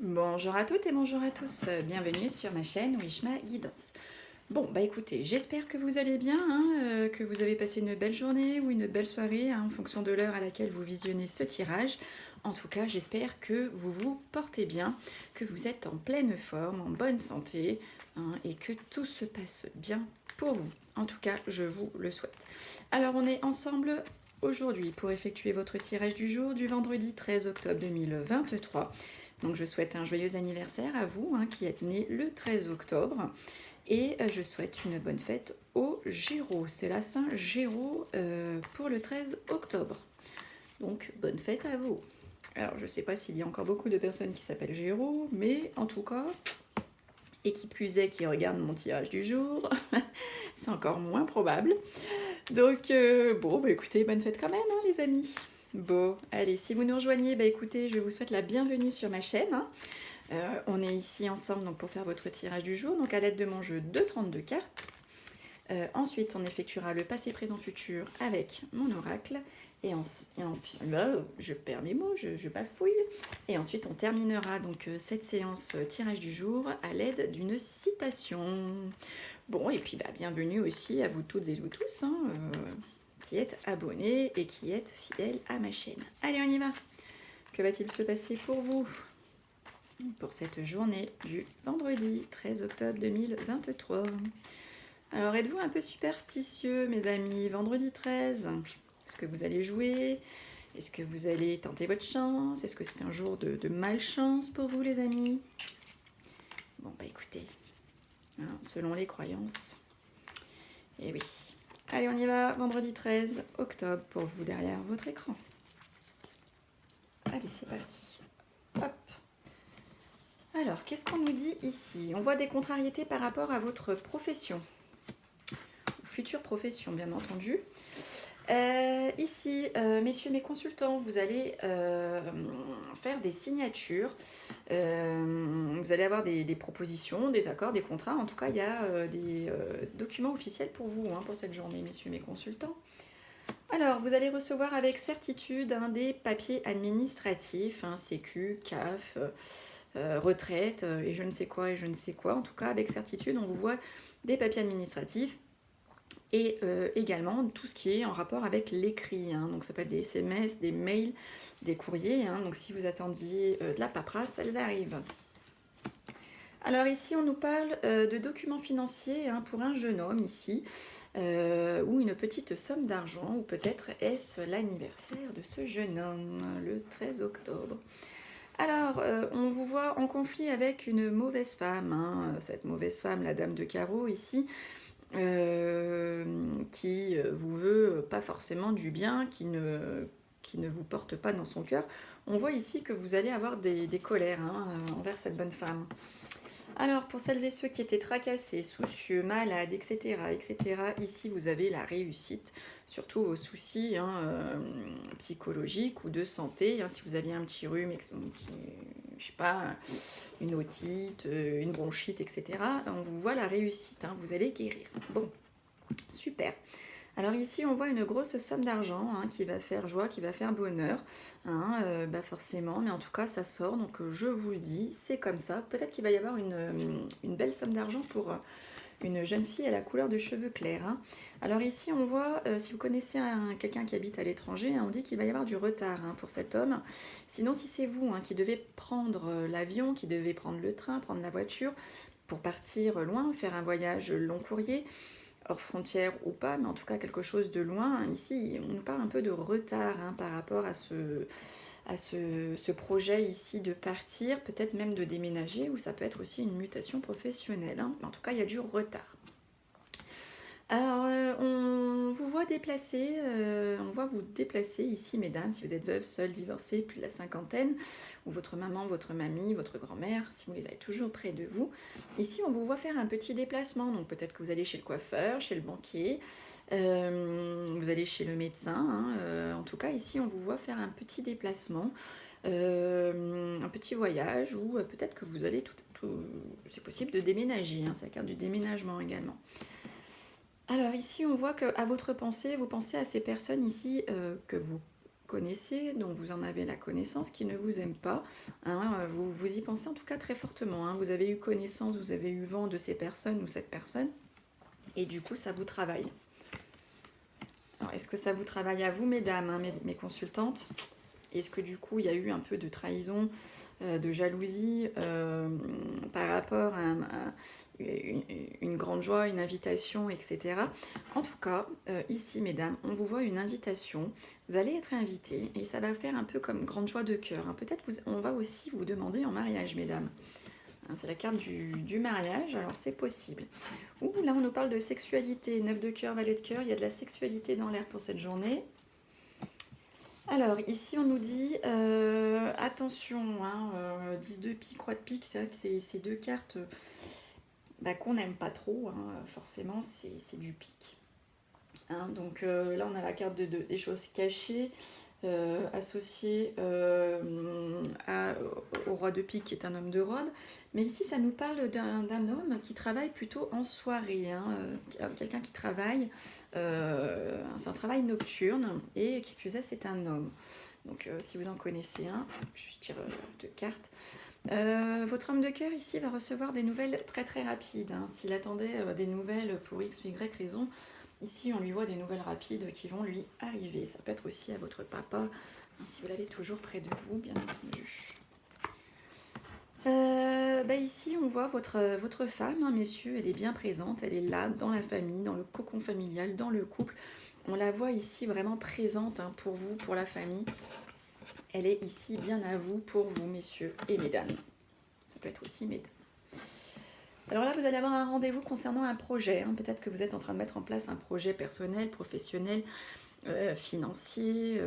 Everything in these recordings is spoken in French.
Bonjour à toutes et bonjour à tous, bienvenue sur ma chaîne Wishma Guidance. Bon, bah écoutez, j'espère que vous allez bien, que vous avez passé une belle journée ou une belle soirée, en fonction de l'heure à laquelle vous visionnez ce tirage. En tout cas, j'espère que vous vous portez bien, que vous êtes en pleine forme, en bonne santé, et que tout se passe bien pour vous. En tout cas, je vous le souhaite. Alors, on est ensemble aujourd'hui pour effectuer votre tirage du jour du vendredi 13 octobre 2023. Donc je souhaite un joyeux anniversaire à vous qui êtes né le 13 octobre. Et je souhaite une bonne fête aux Gémeaux. C'est la Saint Géraud pour le 13 octobre. Donc bonne fête à vous. Alors je ne sais pas s'il y a encore beaucoup de personnes qui s'appellent Géraud, mais en tout cas, et qui plus est qui regardent mon tirage du jour, c'est encore moins probable. Donc bon, bah écoutez, bonne fête quand même les amis. Bon, allez, si vous nous rejoignez, bah écoutez, je vous souhaite la bienvenue sur ma chaîne. On est ici ensemble donc, pour faire votre tirage du jour, donc à l'aide de mon jeu de 32 cartes. Ensuite, on effectuera le passé, présent, futur avec mon oracle. Je perds mes mots, je bafouille. Et ensuite, on terminera donc cette séance tirage du jour à l'aide d'une citation. Bon, et puis bah, bienvenue aussi à vous toutes et vous tous qui êtes abonnés et qui êtes fidèles à ma chaîne. Allez, on y va. Que va-t-il se passer pour vous pour cette journée du vendredi 13 octobre 2023? Alors, êtes-vous un peu superstitieux, mes amis? Vendredi 13, est-ce que vous allez jouer? Est-ce que vous allez tenter votre chance? Est-ce que c'est un jour de malchance pour vous, les amis? Bon, bah écoutez, selon les croyances. Et oui. Allez, on y va, vendredi 13 octobre pour vous derrière votre écran. Allez, c'est parti. Hop. Alors, qu'est-ce qu'on nous dit ici? On voit des contrariétés par rapport à votre profession. Future profession, bien entendu. Ici, messieurs mes consultants, vous allez faire des signatures. Vous allez avoir des propositions, des accords, des contrats. En tout cas, il y a des documents officiels pour vous, pour cette journée, messieurs mes consultants. Alors, vous allez recevoir avec certitude des papiers administratifs, Sécu, CAF, retraite, et je ne sais quoi, et je ne sais quoi. En tout cas, avec certitude, on vous voit des papiers administratifs et également tout ce qui est en rapport avec l'écrit. Donc ça peut être des SMS, des mails, des courriers. Donc si vous attendiez de la paperasse, elles arrivent. Alors ici, on nous parle de documents financiers pour un jeune homme ici, ou une petite somme d'argent, ou peut-être est-ce l'anniversaire de ce jeune homme, le 13 octobre. Alors, on vous voit en conflit avec une mauvaise femme. Cette mauvaise femme, la dame de carreau ici, qui vous veut pas forcément du bien, qui ne vous porte pas dans son cœur. On voit ici que vous allez avoir des colères envers cette bonne femme. Alors, pour celles et ceux qui étaient tracassés, soucieux, malades, etc., ici vous avez la réussite, surtout vos soucis psychologiques ou de santé. Si vous aviez un petit rhume, je sais pas, une otite, une bronchite, etc., on vous voit la réussite, vous allez guérir. Bon, super. Alors ici, on voit une grosse somme d'argent qui va faire joie, qui va faire bonheur, forcément, mais en tout cas, ça sort, donc je vous le dis, c'est comme ça. Peut-être qu'il va y avoir une belle somme d'argent pour une jeune fille à la couleur de cheveux clairs. Alors ici, on voit, si vous connaissez quelqu'un qui habite à l'étranger, on dit qu'il va y avoir du retard pour cet homme. Sinon, si c'est vous qui devez prendre l'avion, qui devez prendre le train, prendre la voiture, pour partir loin, faire un voyage long courrier, hors frontière ou pas, mais en tout cas quelque chose de loin. Ici, on nous parle un peu de retard par rapport à ce projet ici de partir, peut-être même de déménager, ou ça peut être aussi une mutation professionnelle. En tout cas, il y a du retard. Alors, on vous voit vous déplacer ici, mesdames, si vous êtes veuve, seule, divorcée, plus de la cinquantaine, ou votre maman, votre mamie, votre grand-mère, si vous les avez toujours près de vous. Ici, on vous voit faire un petit déplacement, donc peut-être que vous allez chez le coiffeur, chez le banquier, vous allez chez le médecin. En tout cas, ici, on vous voit faire un petit déplacement, un petit voyage, ou peut-être que vous allez c'est possible de déménager, c'est la carte du déménagement également. Alors ici, on voit qu'à votre pensée, vous pensez à ces personnes ici que vous connaissez, dont vous en avez la connaissance, qui ne vous aime pas. Hein, vous y pensez en tout cas très fortement. Hein. Vous avez eu connaissance, vous avez eu vent de ces personnes ou cette personne, et du coup ça vous travaille. Alors est-ce que ça vous travaille à vous, mesdames, hein, mes consultantes? Est-ce que du coup il y a eu un peu de trahison, de jalousie par rapport à une grande joie, une invitation, etc. En tout cas, ici, mesdames, on vous voit une invitation. Vous allez être invitées et ça va faire un peu comme grande joie de cœur. Hein. Peut-être on va aussi vous demander en mariage, mesdames. Hein, c'est la carte du mariage, alors c'est possible. Ouh, là, on nous parle de sexualité. 9 de cœur, valet de cœur. Il y a de la sexualité dans l'air pour cette journée. Alors, ici, on nous dit, attention, hein, 10 de pique, croix de pique, c'est vrai que c'est ces deux cartes qu'on n'aime pas trop, hein, forcément, c'est du pique. Hein, donc là, on a la carte des choses cachées, associée au roi de pique, qui est un homme de robe. Mais ici, ça nous parle d'un homme qui travaille plutôt en soirée, hein, quelqu'un qui travaille, c'est un travail nocturne, et qui faisait, c'est un homme. Donc si vous en connaissez un, je tire deux cartes. Votre homme de cœur ici va recevoir des nouvelles très très rapides. Hein. S'il attendait des nouvelles pour X ou Y raison, ici on lui voit des nouvelles rapides qui vont lui arriver. Ça peut être aussi à votre papa, hein, si vous l'avez toujours près de vous, bien entendu. Ici on voit votre femme, hein, messieurs, elle est bien présente, elle est là dans la famille, dans le cocon familial, dans le couple. On la voit ici vraiment présente, hein, pour vous, pour la famille. Elle est ici bien à vous, pour vous, messieurs et mesdames. Ça peut être aussi mesdames. Alors là, vous allez avoir un rendez-vous concernant un projet. Hein. Peut-être que vous êtes en train de mettre en place un projet personnel, professionnel, financier,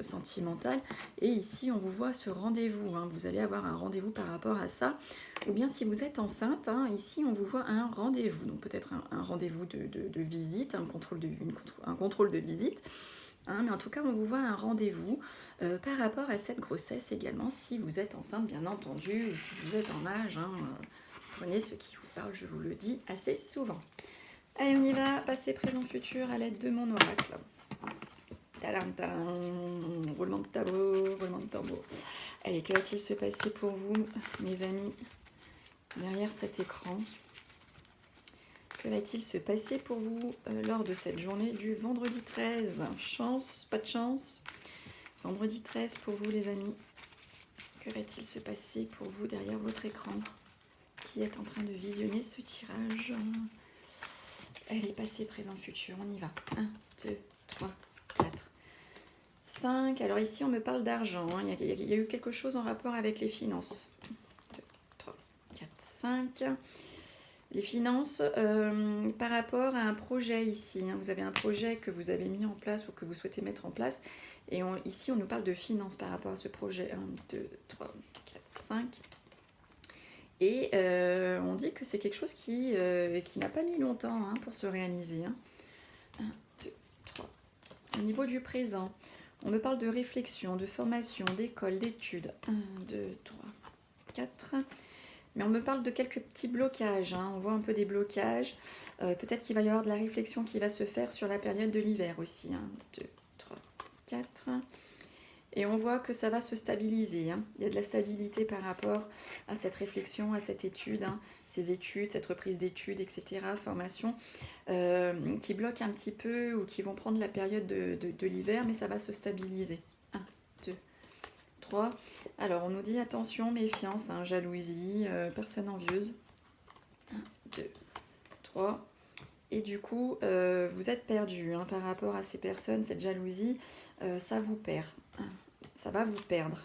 sentimental. Et ici, on vous voit ce rendez-vous. Hein. Vous allez avoir un rendez-vous par rapport à ça. Ou bien si vous êtes enceinte, hein, ici, on vous voit un rendez-vous. Donc peut-être un rendez-vous de visite, un contrôle de visite. Hein, mais en tout cas, on vous voit un rendez-vous par rapport à cette grossesse également, si vous êtes enceinte, bien entendu, ou si vous êtes en âge. Hein, prenez ce qui vous parle, je vous le dis assez souvent. Allez, on y va, passé, présent, futur, à l'aide de mon oracle. Tadam, tadam, roulement de tambour. Allez, que va-t-il se passer pour vous, mes amis, derrière cet écran? Que va-t-il se passer pour vous lors de cette journée du vendredi 13? Chance, pas de chance? Vendredi 13 pour vous, les amis. Que va-t-il se passer pour vous derrière votre écran qui est en train de visionner ce tirage? Allez, passé, présent, futur, on y va. 1, 2, 3, 4, 5. Alors ici, on me parle d'argent. Hein. Il y a eu quelque chose en rapport avec les finances. 1, 2, 3, 4, 5. Les finances, par rapport à un projet ici, hein, vous avez un projet que vous avez mis en place ou que vous souhaitez mettre en place, et ici on nous parle de finances par rapport à ce projet. 1, 2, 3, 4, 5. Et on dit que c'est quelque chose qui n'a pas mis longtemps, hein, pour se réaliser. Hein. 1, 2, 3. Au niveau du présent, on me parle de réflexion, de formation, d'école, d'études. 1, 2, 3, 4. Mais on me parle de quelques petits blocages, hein. On voit un peu des blocages. Peut-être qu'il va y avoir de la réflexion qui va se faire sur la période de l'hiver aussi. 1, 2, 3, 4. Et on voit que ça va se stabiliser. Hein. Il y a de la stabilité par rapport à cette réflexion, à cette étude, hein. Ces études, cette reprise d'études, etc., formation, qui bloquent un petit peu ou qui vont prendre la période de l'hiver, mais ça va se stabiliser. 1, 2, 3. Alors, on nous dit attention, méfiance, hein, jalousie, personne envieuse. 1, 2, 3. Et du coup, vous êtes perdu, hein, par rapport à ces personnes, cette jalousie, ça vous perd. Ça va vous perdre.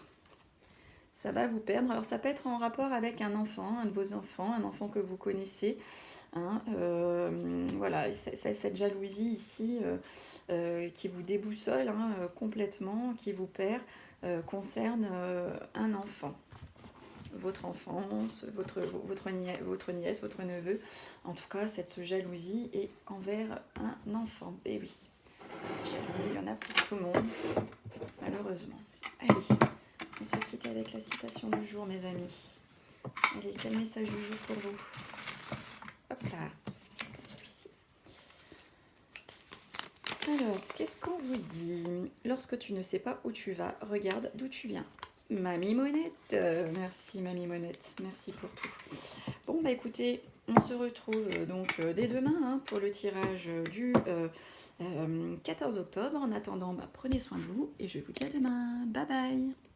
Ça va vous perdre. Alors, ça peut être en rapport avec un enfant, un de vos enfants, un enfant que vous connaissez. Hein, voilà, cette jalousie ici qui vous déboussole, hein, complètement, qui vous perd, concerne un enfant. Votre enfance, votre nièce, votre neveu. En tout cas, cette jalousie est envers un enfant. Et oui, il y en a pour tout le monde, malheureusement. Allez, on se quitte avec la citation du jour, mes amis. Allez, quel message du jour pour vous? Hop là, comme celui-ci. Alors, qu'est-ce qu'on vous dit? Lorsque tu ne sais pas où tu vas, regarde d'où tu viens. Mamie Monette, merci Mamie Monette, merci pour tout. Bon bah écoutez, on se retrouve donc dès demain hein, pour le tirage du 14 octobre. En attendant, bah, prenez soin de vous et je vous dis à demain. Bye bye.